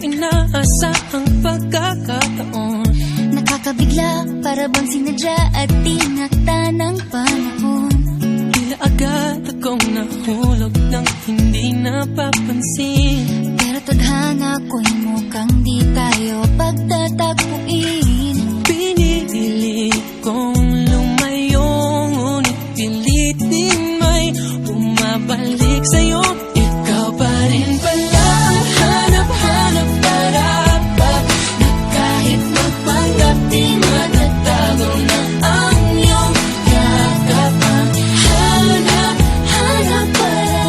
Inaasahang pagkakataon, nakakabigla para bang sinadya at tinakda ng panahon. tila agad akong nahulog nang hindi napapansin. Pero tadhana ko'y mukhang di tayo pagtatagpuin. Pinili kong lumayo, ngunit pilit din may bumabalik sa'yo. Ikaw pa rin pala ang hanap-hanap para na kahit magpanggap di matatago na ang iyong yakap. Ang hanap-hanap para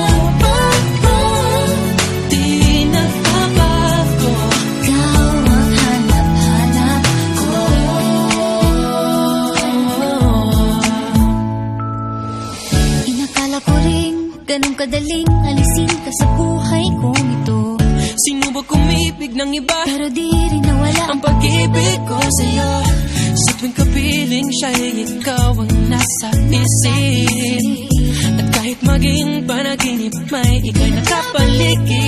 di nagbabago. Ikaw ang hanap-hanap ko. Inakala ko ring ganun kadaling alisin ka sa buhay kong ito. Sinubok umibig ng iba, Pero di rin nawala ang pag-ibig ko sa'yo. Sa tuwing kapiling siya'y ikaw ang nasa isip. At kahit maging panaginip, may ika'y nakapaligid.